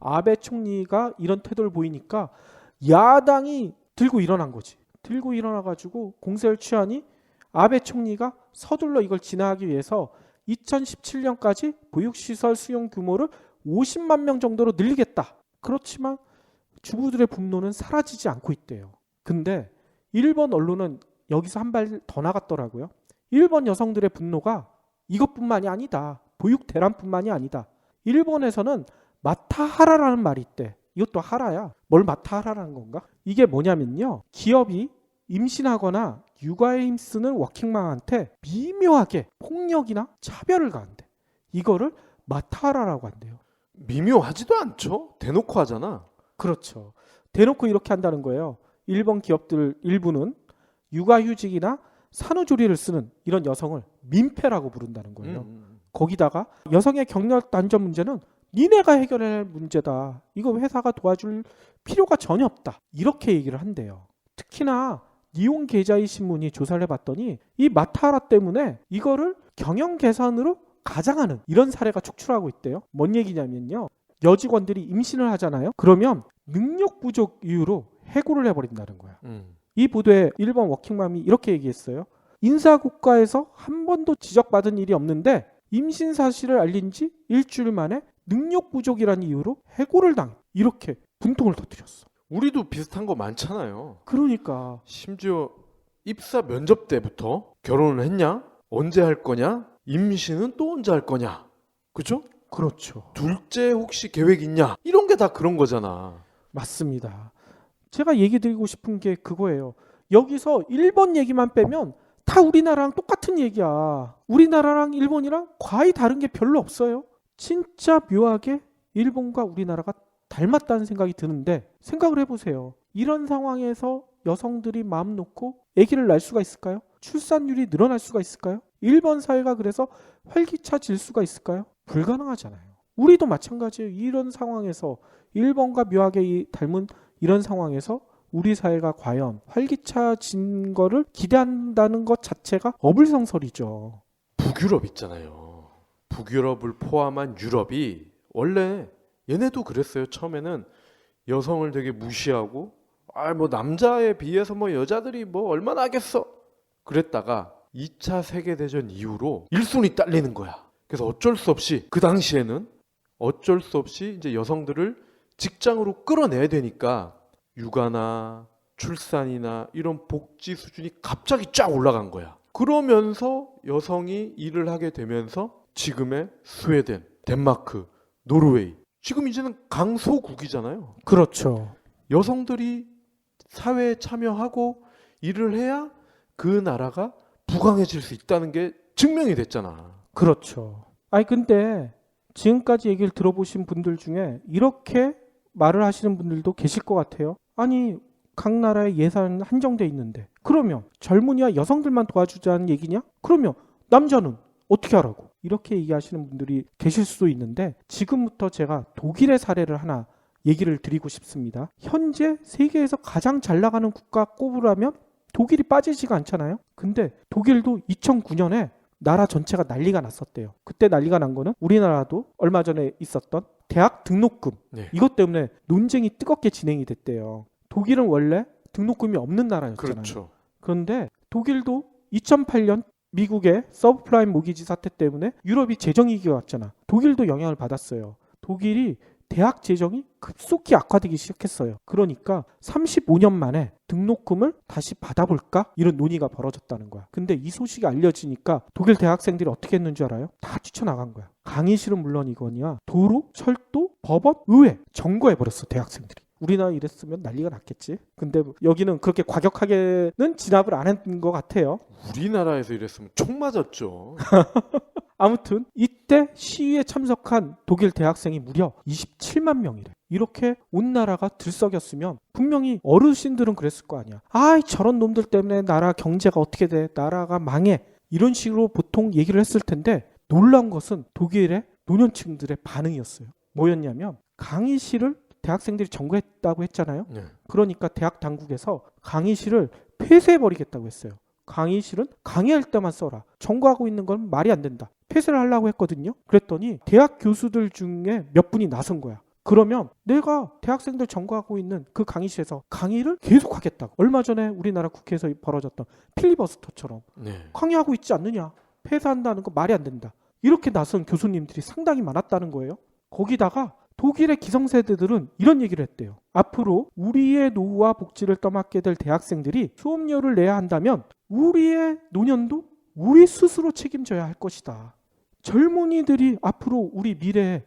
아베 총리가 이런 태도를 보이니까 야당이 들고 일어난 거지. 들고 일어나가지고 공세를 취하니 아베 총리가 서둘러 이걸 진화하기 위해서 2017년까지 보육시설 수용 규모를 50만 명 정도로 늘리겠다. 그렇지만 주부들의 분노는 사라지지 않고 있대요. 근데 일본 언론은 여기서 한 발 더 나갔더라고요. 일본 여성들의 분노가 이것뿐만이 아니다. 보육 대란뿐만이 아니다. 일본에서는 마타하라라는 말이 있대. 이것도 하라야. 뭘 마타하라라는 건가? 이게 뭐냐면요. 기업이 임신하거나 육아에 힘쓰는 워킹맘한테 미묘하게 폭력이나 차별을 가한대. 이거를 마타하라라고 한대요. 미묘하지도 않죠. 대놓고 하잖아. 그렇죠. 대놓고 이렇게 한다는 거예요. 일본 기업들 일부는 육아휴직이나 산후조리를 쓰는 이런 여성을 민폐라고 부른다는 거예요. 거기다가 여성의 경력 단절 문제는 니네가 해결해야 할 문제다. 이거 회사가 도와줄 필요가 전혀 없다. 이렇게 얘기를 한대요. 특히나 니온 게자이 신문이 조사를 해봤더니 이 마타하라 때문에 이거를 경영 개선으로 가장하는 이런 사례가 촉출하고 있대요. 뭔 얘기냐면요. 여직원들이 임신을 하잖아요. 그러면 능력 부족 이유로 해고를 해버린다는 거야. 이 보도에 일본 워킹맘이 이렇게 얘기했어요. 인사국가에서 한 번도 지적받은 일이 없는데 임신 사실을 알린 지 일주일 만에 능력 부족이라는 이유로 해고를 당해. 이렇게 분통을 터뜨렸어. 우리도 비슷한 거 많잖아요. 그러니까 심지어 입사 면접 때부터 결혼을 했냐? 언제 할 거냐? 임신은 또 언제 할 거냐? 그죠? 그렇죠. 둘째 혹시 계획 있냐? 이런 게 다 그런 거잖아. 맞습니다. 제가 얘기 드리고 싶은 게 그거예요. 여기서 일본 얘기만 빼면 다 우리나라랑 똑같은 얘기야. 우리나라랑 일본이랑 거의 다른 게 별로 없어요. 진짜 묘하게 일본과 우리나라가 닮았다는 생각이 드는데 생각을 해보세요. 이런 상황에서 여성들이 마음 놓고 아기를 낳을 수가 있을까요? 출산율이 늘어날 수가 있을까요? 일본 사회가 그래서 활기차질 수가 있을까요? 불가능하잖아요. 우리도 마찬가지예요. 이런 상황에서 일본과 묘하게 닮은 이런 상황에서 우리 사회가 과연 활기차진 거를 기대한다는 것 자체가 어불성설이죠. 북유럽 있잖아요. 북유럽을 포함한 유럽이 원래 얘네도 그랬어요. 처음에는 여성을 되게 무시하고 뭐 남자에 비해서 뭐 여자들이 뭐 얼마나 하겠어. 그랬다가 2차 세계대전 이후로 일손이 딸리는 거야. 그래서 어쩔 수 없이 그 당시에는 어쩔 수 없이 이제 여성들을 직장으로 끌어내야 되니까 육아나 출산이나 이런 복지 수준이 갑자기 쫙 올라간 거야. 그러면서 여성이 일을 하게 되면서 지금의 스웨덴, 덴마크, 노르웨이 지금 이제는 강소국이잖아요. 그렇죠. 여성들이 사회에 참여하고 일을 해야 그 나라가 부강해질 수 있다는 게 증명이 됐잖아. 그렇죠. 아니 근데 지금까지 얘기를 들어보신 분들 중에 이렇게 말을 하시는 분들도 계실 것 같아요. 아니 각 나라의 예산은 한정돼 있는데 그러면 젊은이와 여성들만 도와주자는 얘기냐? 그러면 남자는 어떻게 하라고? 이렇게 얘기하시는 분들이 계실 수도 있는데 지금부터 제가 독일의 사례를 하나 얘기를 드리고 싶습니다. 현재 세계에서 가장 잘 나가는 국가 꼽으라면 독일이 빠지지가 않잖아요. 근데 독일도 2009년에 나라 전체가 난리가 났었대요. 그때 난리가 난 거는 우리나라도 얼마 전에 있었던 대학 등록금 이것 때문에 논쟁이 뜨겁게 진행이 됐대요. 독일은 원래 등록금이 없는 나라였잖아요. 그렇죠. 그런데 독일도 2008년 미국의 서브프라임 모기지 사태 때문에 유럽이 재정위기가 왔잖아. 독일도 영향을 받았어요. 독일이 대학 재정이 급속히 악화되기 시작했어요. 그러니까 35년 만에 등록금을 다시 받아볼까? 이런 논의가 벌어졌다는 거야. 근데 이 소식이 알려지니까 독일 대학생들이 어떻게 했는 줄 알아요? 다 뛰쳐나간 거야. 강의실은 물론이거니와 도로, 철도, 법원, 의회 점거해버렸어, 대학생들이. 우리나라 이랬으면 난리가 났겠지. 근데 여기는 그렇게 과격하게는 진압을 안 했던 것 같아요. 우리나라에서 이랬으면 총 맞았죠. 아무튼 이때 시위에 참석한 독일 대학생이 무려 27만 명이래. 이렇게 온 나라가 들썩였으면 분명히 어르신들은 그랬을 거 아니야. 아이 저런 놈들 때문에 나라 경제가 어떻게 돼? 나라가 망해. 이런 식으로 보통 얘기를 했을 텐데 놀라운 것은 독일의 노년층들의 반응이었어요. 뭐였냐면 강의실을 대학생들이 점거했다고 했잖아요. 네. 그러니까 대학 당국에서 강의실을 폐쇄해버리겠다고 했어요. 강의실은 강의할 때만 써라. 점거하고 있는 건 말이 안 된다. 폐쇄를 하려고 했거든요. 그랬더니 대학 교수들 중에 몇 분이 나선 거야. 그러면 내가 대학생들 점거하고 있는 그 강의실에서 강의를 계속하겠다고. 얼마 전에 우리나라 국회에서 벌어졌던 필리버스터처럼 네. 강의하고 있지 않느냐. 폐쇄한다는 거 말이 안 된다. 이렇게 나선 교수님들이 상당히 많았다는 거예요. 거기다가 독일의 기성세대들은 이런 얘기를 했대요. 앞으로 우리의 노후와 복지를 떠맡게 될 대학생들이 수업료를 내야 한다면 우리의 노년도 우리 스스로 책임져야 할 것이다. 젊은이들이 앞으로 우리 미래에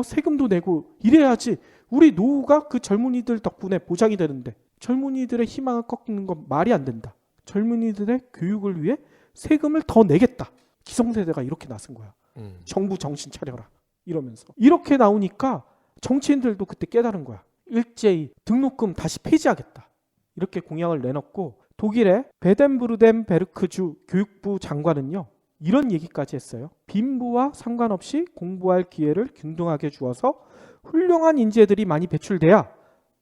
세금도 내고 이래야지 우리 노후가 그 젊은이들 덕분에 보장이 되는데 젊은이들의 희망을 꺾는 건 말이 안 된다. 젊은이들의 교육을 위해 세금을 더 내겠다. 기성세대가 이렇게 나선 거야. 정부 정신 차려라. 이러면서. 이렇게 나오니까 정치인들도 그때 깨달은 거야. 일제히 등록금 다시 폐지하겠다. 이렇게 공약을 내놓고 독일의 베덴부르덴베르크주 교육부 장관은요. 이런 얘기까지 했어요. 빈부와 상관없이 공부할 기회를 균등하게 주어서 훌륭한 인재들이 많이 배출돼야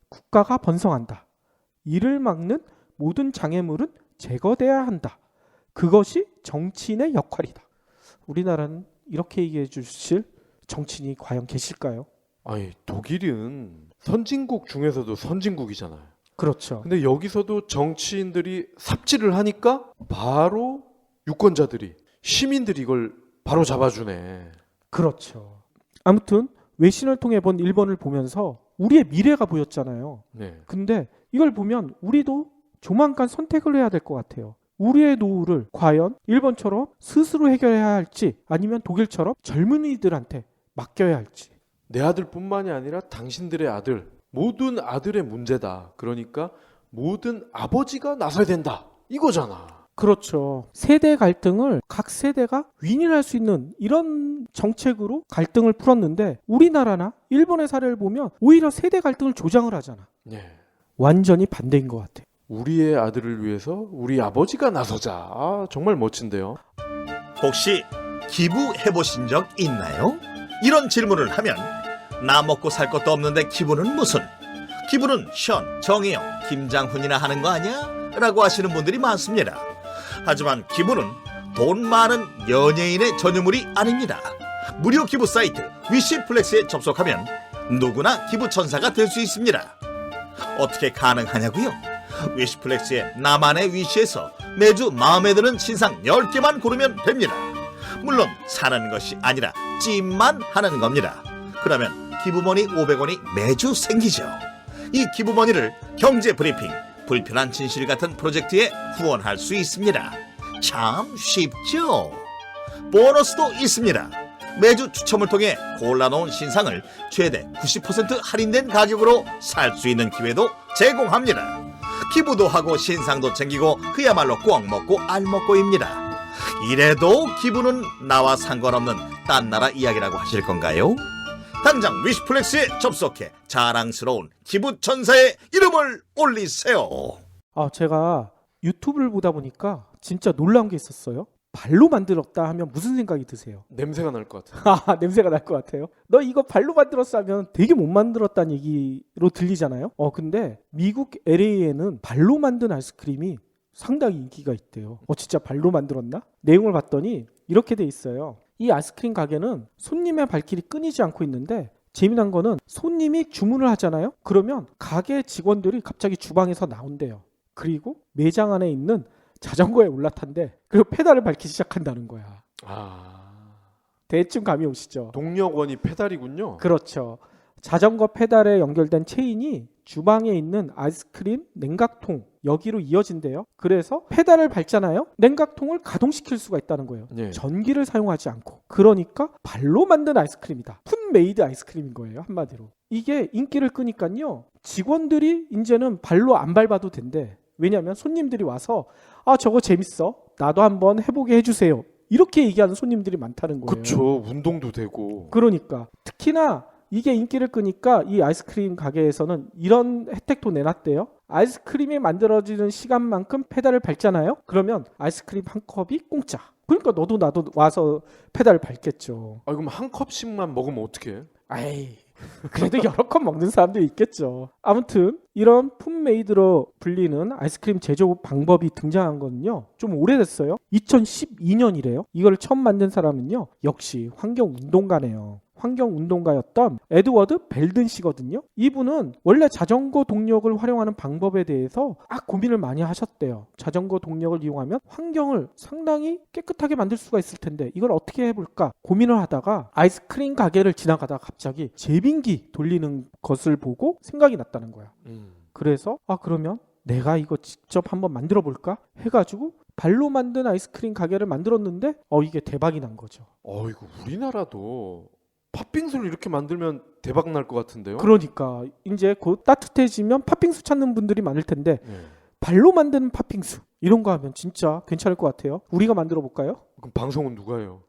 국가가 번성한다. 이를 막는 모든 장애물은 제거돼야 한다. 그것이 정치인의 역할이다. 우리나라는 이렇게 얘기해 주실 정치인이 과연 계실까요? 아니 독일은 선진국 중에서도 선진국이잖아요. 그렇죠. 근데 여기서도 정치인들이 삽질을 하니까 바로 유권자들이 시민들이 이걸 바로 잡아주네. 그렇죠. 아무튼 외신을 통해 본 일본을 보면서 우리의 미래가 보였잖아요. 네. 근데 이걸 보면 우리도 조만간 선택을 해야 될 것 같아요. 우리의 노후를 과연 일본처럼 스스로 해결해야 할지 아니면 독일처럼 젊은이들한테 맡겨야 할지. 내 아들뿐만이 아니라 당신들의 아들, 모든 아들의 문제다. 그러니까 모든 아버지가 나서야 된다. 이거잖아. 그렇죠. 세대 갈등을 각 세대가 윈윈할 수 있는 이런 정책으로 갈등을 풀었는데 우리나라나 일본의 사례를 보면 오히려 세대 갈등을 조장을 하잖아. 네. 완전히 반대인 것 같아. 우리의 아들을 위해서 우리 아버지가 나서자. 아, 정말 멋진데요. 혹시 기부해보신 적 있나요? 이런 질문을 하면 나 먹고 살 것도 없는데 기부는 무슨? 기부는 션, 정혜영, 김장훈이나 하는 거 아니야? 라고 하시는 분들이 많습니다. 하지만 기부는 돈 많은 연예인의 전유물이 아닙니다. 무료 기부 사이트 위시플렉스에 접속하면 누구나 기부천사가 될 수 있습니다. 어떻게 가능하냐고요? 위시플렉스의 나만의 위시에서 매주 마음에 드는 신상 10개만 고르면 됩니다. 물론 사는 것이 아니라 찜만 하는 겁니다. 그러면 기부머니 500원이 매주 생기죠. 이 기부머니를 경제브리핑, 불편한 진실 같은 프로젝트에 후원할 수 있습니다. 참 쉽죠? 보너스도 있습니다. 매주 추첨을 통해 골라놓은 신상을 최대 90% 할인된 가격으로 살 수 있는 기회도 제공합니다. 기부도 하고 신상도 챙기고 그야말로 꽉 먹고 알 먹고입니다. 이래도 기부는 나와 상관없는 딴 나라 이야기라고 하실 건가요? 당장 위시플렉스에 접속해 자랑스러운 기부천사의 이름을 올리세요. 제가 유튜브를 보다 보니까 진짜 놀라운 게 있었어요. 발로 만들었다 하면 무슨 생각이 드세요? 냄새가 날 것 같아요. 냄새가 날 것 같아요. 너 이거 발로 만들었어 하면 되게 못 만들었다는 얘기로 들리잖아요. 근데 미국 LA에는 발로 만든 아이스크림이 상당히 인기가 있대요. 진짜 발로 만들었나? 내용을 봤더니 이렇게 돼 있어요. 이 아이스크림 가게는 손님의 발길이 끊이지 않고 있는데 재미난 거는 손님이 주문을 하잖아요. 그러면 가게 직원들이 갑자기 주방에서 나온대요. 그리고 매장 안에 있는 자전거에 올라탄대. 그리고 페달을 밟기 시작한다는 거야. 대충 감이 오시죠? 동력원이 페달이군요. 그렇죠. 자전거 페달에 연결된 체인이 주방에 있는 아이스크림 냉각통 여기로 이어진대요. 그래서 페달을 밟잖아요. 냉각통을 가동시킬 수가 있다는 거예요. 예. 전기를 사용하지 않고. 그러니까 발로 만든 아이스크림이다. 풋메이드 아이스크림인 거예요. 한마디로. 이게 인기를 끄니까요. 직원들이 이제는 발로 안 밟아도 된대. 왜냐하면 손님들이 와서 아 저거 재밌어. 나도 한번 해보게 해주세요. 이렇게 얘기하는 손님들이 많다는 거예요. 그쵸. 운동도 되고. 그러니까 특히나 이게 인기를 끄니까 이 아이스크림 가게에서는 이런 혜택도 내놨대요. 아이스크림이 만들어지는 시간만큼 페달을 밟잖아요. 그러면 아이스크림 한 컵이 공짜. 그러니까 너도 나도 와서 페달을 밟겠죠. 아 그럼 한 컵씩만 먹으면 어떡해? 아이 그래도 여러 컵 먹는 사람도 있겠죠. 아무튼 이런 풋메이드로 불리는 아이스크림 제조 방법이 등장한 거는요. 좀 오래됐어요. 2012년이래요. 이걸 처음 만든 사람은요. 역시 환경운동가네요. 환경운동가였던 에드워드 벨든 씨거든요. 이분은 원래 자전거 동력을 활용하는 방법에 대해서 고민을 많이 하셨대요. 자전거 동력을 이용하면 환경을 상당히 깨끗하게 만들 수가 있을 텐데 이걸 어떻게 해볼까 고민을 하다가 아이스크림 가게를 지나가다가 갑자기 제빙기 돌리는 것을 보고 생각이 났다는 거야. 그래서 그러면 내가 이거 직접 한번 만들어 볼까 해가지고 발로 만든 아이스크림 가게를 만들었는데 이게 대박이 난 거죠. 이거 우리나라도 팥빙수를 이렇게 만들면 대박 날 것 같은데요? 그러니까 이제 곧 따뜻해지면 팥빙수 찾는 분들이 많을 텐데 네. 발로 만드는 팥빙수 이런 거 하면 진짜 괜찮을 것 같아요. 우리가 만들어 볼까요? 그럼 방송은 누가 해요?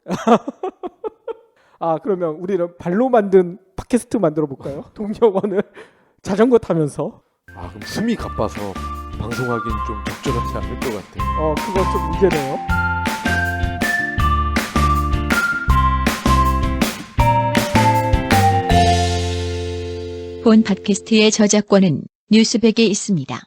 그러면 우리는 발로 만든 팟캐스트 만들어 볼까요? 동력원을 자전거 타면서. 그럼 숨이 가빠서 방송하기는 좀 적절하지 않을 것 같아요. 그거 좀 문제네요. 본 팟캐스트의 저작권은 뉴스백에 있습니다.